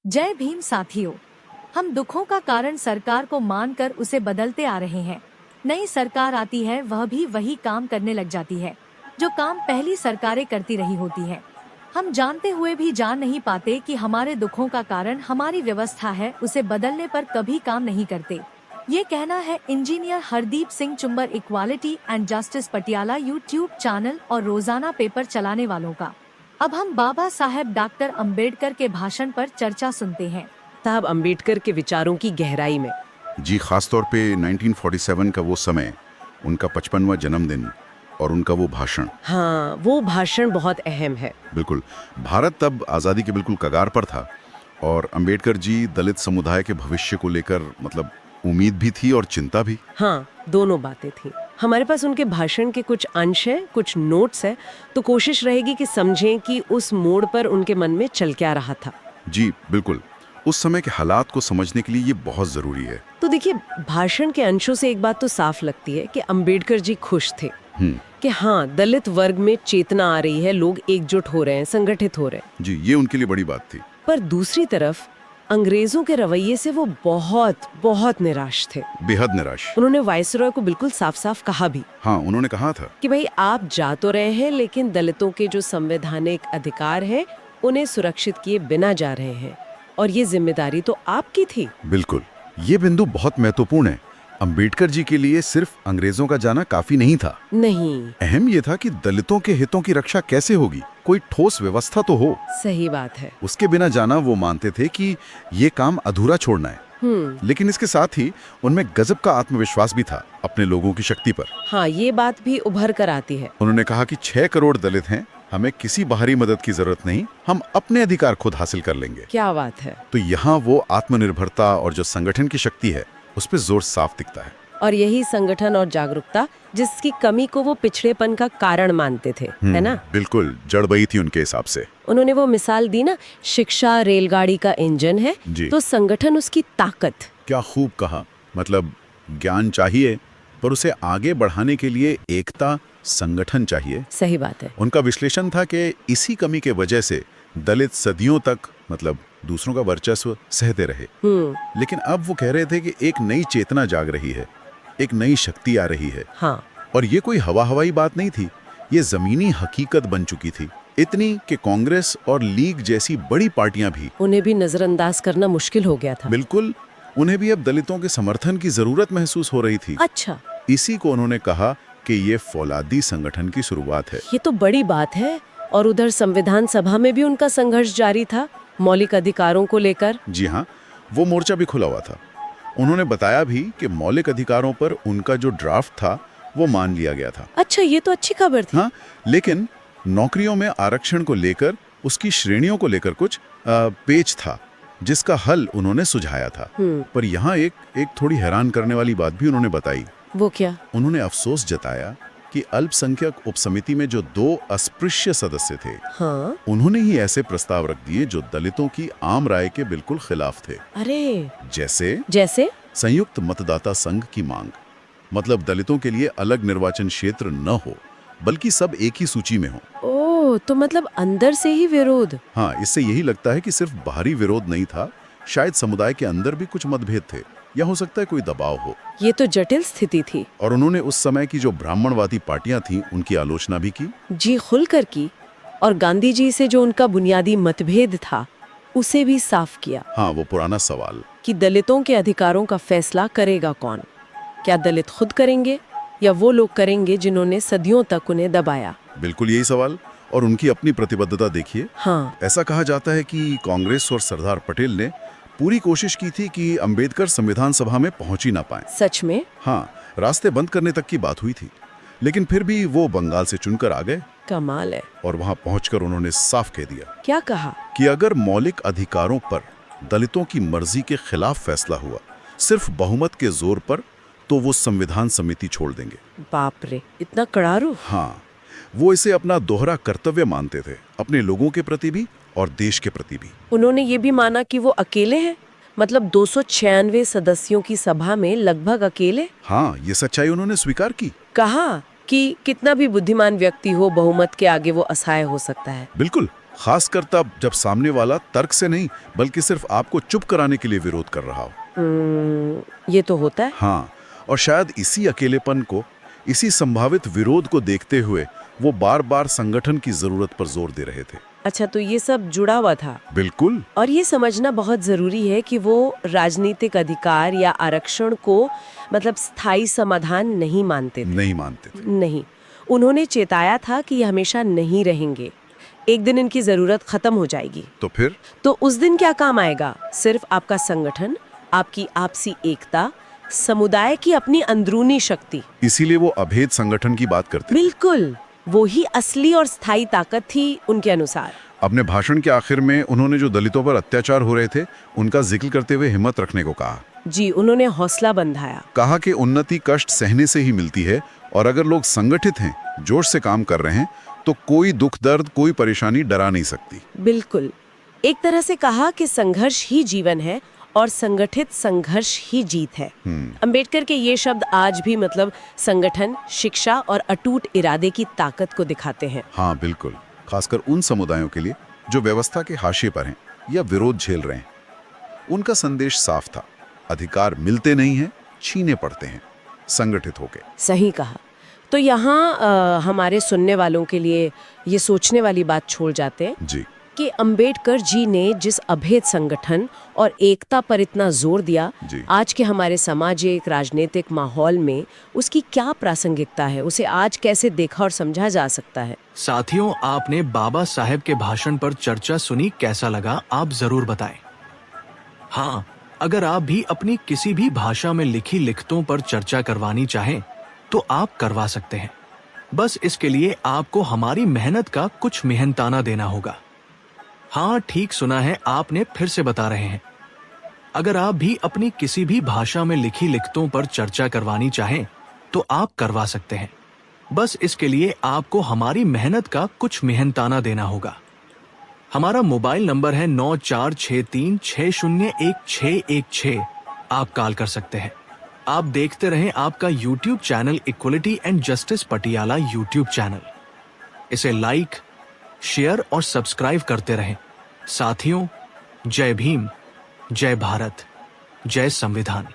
जय भीम साथियों। हम दुखों का कारण सरकार को मानकर उसे बदलते आ रहे हैं। नई सरकार आती है, वह भी वही काम करने लग जाती है जो काम पहली सरकारें करती रही होती है। हम जानते हुए भी जान नहीं पाते कि हमारे दुखों का कारण हमारी व्यवस्था है, उसे बदलने पर कभी काम नहीं करते। ये कहना है engineer Hardeep Singh Chumber, equality and justice Patiala YouTube channel और रोजाना पेपर चलाने वालों का। अब हम बाबा साहेब डॉक्टर अंबेडकर के भाषण पर चर्चा सुनते हैं। साहब अंबेडकर के विचारों की गहराई में। जी, खास तौर पे 1947 का वो समय, उनका 55वां जन्मदिन और उनका वो भाषण। हाँ, वो भाषण बहुत अहम है। बिल्कुल, भारत तब आज़ादी के बिल्कुल कगार पर था और अंबेडकर जी दलित समुदाय के भविष्य को लेकर उम्मीद भी थी और चिंता भी। हाँ, दोनों बातें थी। हमारे पास उनके भाषण के कुछ अंश है, कुछ नोट्स है, तो कोशिश रहेगी कि समझें कि उस मोड़ पर उनके मन में चल क्या रहा था। जी बिल्कुल, उस समय के हालात को समझने के लिए ये बहुत ज़रूरी है। तो देखिए, भाषण के अंशों से एक बात तो साफ लगती है कि अंबेडकर जी खुश थे कि हाँ, दलित वर्ग में चेतना आ रही है, लोग एकजुट हो रहे हैं, संगठित हो रहे हैं। जी, ये उनके लिए बड़ी बात थी। पर दूसरी तरफ अंग्रेजों के रवैये से वो बहुत बहुत निराश थे। बेहद निराश। उन्होंने वायसरॉय को बिल्कुल साफ साफ कहा भी हाँ, उन्होंने कहा था कि भाई, आप जा तो रहे हैं, लेकिन दलितों के जो संवैधानिक अधिकार है उन्हें सुरक्षित किए बिना जा रहे हैं, और ये जिम्मेदारी तो आपकी थी। बिल्कुल, ये बिंदु बहुत महत्वपूर्ण है। अंबेडकर जी के लिए सिर्फ अंग्रेजों का जाना काफी नहीं था। नहीं, अहम ये था कि दलितों के हितों की रक्षा कैसे होगी, कोई ठोस व्यवस्था तो हो। सही बात है। उसके बिना जाना वो मानते थे कि ये काम अधूरा छोड़ना है। लेकिन इसके साथ ही उनमें गजब का आत्मविश्वास भी था अपने लोगों की शक्ति पर। हाँ, ये बात भी उभर कर आती है। उन्होंने कहा कि 6 करोड़ दलित हैं, हमें किसी बाहरी मदद की जरूरत नहीं, हम अपने अधिकार खुद हासिल कर लेंगे। क्या बात है। तो यहाँ वो आत्मनिर्भरता और जो संगठन की शक्ति है, उस पर जोर साफ दिखता है। और यही संगठन और जागरूकता जिसकी कमी को वो पिछड़ेपन का कारण मानते थे, है ना? बिल्कुल, जड़ बही थी उनके हिसाब से। उन्होंने वो मिसाल दी ना, शिक्षा रेलगाड़ी का इंजन है जी। तो संगठन उसकी ताकत। क्या खूब कहा। मतलब ज्ञान चाहिए, पर उसे आगे बढ़ाने के लिए एकता, संगठन चाहिए। सही बात है। उनका विश्लेषण था कि इसी कमी के वजह से दलित सदियों तक दूसरों का वर्चस्व सहते रहे। लेकिन अब वो कह रहे थे कि एक नई चेतना जाग रही है, एक नई शक्ति आ रही है। हाँ। और ये कोई हवाई बात नहीं थी, ये जमीनी हकीकत बन चुकी थी। इतनी कि कांग्रेस और लीग जैसी बड़ी पार्टियां भी, उन्हें भी नजरअंदाज करना मुश्किल हो गया था। बिल्कुल, उन्हें भी अब दलितों के समर्थन की जरूरत महसूस हो रही थी। अच्छा, इसी को उन्होंने कहा कि ये फौलादी संगठन की शुरुआत है। ये तो बड़ी बात है। और उधर संविधान सभा में भी उनका संघर्ष जारी था, मौलिक अधिकारों को लेकर। जी हाँ, वो मोर्चा भी खुला हुआ था। उन्होंने बताया भी कि मौलिक अधिकारों पर उनका जो ड्राफ्ट था वो मान लिया गया था। अच्छा, ये तो अच्छी खबर थी। हाँ, लेकिन नौकरियों में आरक्षण को लेकर, उसकी श्रेणियों को लेकर कुछ पेच था, जिसका हल उन्होंने सुझाया था। पर यहाँ एक थोड़ी हैरान करने वाली बात भी उन्होंने बताई। वो क्या? उन्होंने अफसोस जताया कि अल्पसंख्यक उपसमिति में जो 2 अस्पृश्य सदस्य थे, हाँ? उन्होंने ही ऐसे प्रस्ताव रख दिए जो दलितों की आम राय के बिल्कुल खिलाफ थे। अरे, जैसे संयुक्त मतदाता संघ की मांग, मतलब दलितों के लिए अलग निर्वाचन क्षेत्र न हो, बल्कि सब एक ही सूची में हो। ओह, तो मतलब अंदर से ही विरोध। हाँ, इससे यही लगता है कि सिर्फ बाहरी विरोध नहीं था, शायद समुदाय के अंदर भी कुछ मतभेद थे, या हो सकता है कोई दबाव हो। ये तो जटिल स्थिति थी। और उन्होंने उस समय की जो ब्राह्मणवादी पार्टियां थीं, उनकी आलोचना भी की। जी, खुलकर की। और गांधी जी से जो उनका बुनियादी मतभेद था, उसे भी साफ किया। हाँ, वो पुराना सवाल कि दलितों के अधिकारों का फैसला करेगा कौन? क्या दलित खुद करेंगे या वो लोग करेंगे जिन्होंने सदियों तक उन्हें दबाया? बिल्कुल यही सवाल। और उनकी अपनी प्रतिबद्धता देखिए। हाँ। ऐसा कहा जाता है कि कांग्रेस और सरदार पटेल ने पूरी कोशिश की थी कि अंबेडकर संविधान सभा में पहुंच ही ना पाए। सच में? हाँ, रास्ते बंद करने तक की बात हुई थी, लेकिन फिर भी वो बंगाल से चुनकर आ गए। कमाल है। और वहां पहुंचकर उन्होंने साफ कह दिया। क्या कहा? कि अगर मौलिक अधिकारों पर दलितों की मर्जी के खिलाफ फैसला हुआ, सिर्फ बहुमत के जोर पर, तो वो संविधान समिति छोड़ देंगे। बाप रे, इतना कड़ा रुख? हाँ, वो इसे अपना दोहरा कर्तव्य मानते थे, अपने लोगों के प्रति भी और देश के प्रति भी। उन्होंने ये भी माना कि वो अकेले हैं, मतलब 296 सदस्यों की सभा में लगभग अकेले। हाँ, ये सच्चाई उन्होंने स्वीकार की। कहा कि कितना भी बुद्धिमान व्यक्ति हो, बहुमत के आगे वो असहाय हो सकता है। बिल्कुल, खासकर तब जब सामने वाला तर्क से नहीं बल्कि सिर्फ आपको चुप कराने के लिए विरोध कर रहा हो। ये तो होता है। हाँ, और शायद इसी अकेलेपन को, इसी संभावित विरोध को देखते हुए वो बार बार संगठन की जरूरत पर जोर दे रहे थे। अच्छा, तो ये सब जुड़ा हुआ था। बिल्कुल। और ये समझना बहुत जरूरी है कि वो राजनीतिक अधिकार या आरक्षण को मतलब स्थायी समाधान नहीं मानते थे। नहीं, उन्होंने चेताया था कि ये हमेशा नहीं रहेंगे, एक दिन इनकी जरूरत खत्म हो जाएगी। तो फिर? तो उस दिन क्या काम आएगा? सिर्फ आपका संगठन, आपकी आपसी एकता, समुदाय की अपनी अंदरूनी शक्ति। इसीलिए वो अभेद संगठन की बात करते। बिल्कुल, वो ही असली और स्थायी ताकत थी उनके अनुसार। अपने भाषण के आखिर में उन्होंने जो दलितों पर अत्याचार हो रहे थे उनका जिक्र करते हुए हिम्मत रखने को कहा। जी, उन्होंने हौसला बंधाया। कहा कि उन्नति कष्ट सहने से ही मिलती है और अगर लोग संगठित हैं, जोश से काम कर रहे हैं, तो कोई दुख दर्द, कोई परेशानी डरा नहीं सकती। बिल्कुल, एक तरह से कहा कि संघर्ष ही जीवन है और संगठित संघर्ष ही जीत है। अंबेडकर के ये शब्द आज भी मतलब संगठन, शिक्षा और अटूट इरादे की ताकत को दिखाते हैं। हाँ बिल्कुल, खासकर उन समुदायों के लिए जो व्यवस्था के हाशिए पर हैं या विरोध झेल रहे हैं। उनका संदेश साफ था, अधिकार मिलते नहीं हैं, छीने पड़ते हैं, संगठित होके। सही कहा। तो यहाँ हमारे सुनने वालों के लिए ये सोचने वाली बात छोड़ जाते हैं जी कि अंबेडकर जी ने जिस अभेद संगठन और एकता पर इतना जोर दिया, आज के हमारे सामाजिक राजनीतिक माहौल में उसकी क्या प्रासंगिकता है, उसे आज कैसे देखा और समझा जा सकता है। साथियों, आपने बाबा साहेब के भाषण पर चर्चा सुनी, कैसा लगा आप जरूर बताएं। हाँ, अगर आप भी अपनी किसी भी भाषा में लिखी लिखतों पर चर्चा करवानी चाहें तो आप करवा सकते हैं। बस इसके लिए आपको हमारी मेहनत का कुछ मेहनताना देना होगा। हाँ, ठीक सुना है आपने, फिर से बता रहे हैं। अगर आप भी अपनी किसी भी भाषा में लिखी लिखतों पर चर्चा करवानी चाहें तो आप करवा सकते हैं। बस इसके लिए आपको हमारी मेहनत का कुछ मेहनताना देना होगा। हमारा मोबाइल नंबर है 9463601616। आप कॉल कर सकते हैं। आप देखते रहें आपका YouTube channel equality and justice Patiala YouTube channel. इसे लाइक, शेयर और सब्सक्राइब करते रहें। साथियों, जय भीम, जय भारत, जय संविधान।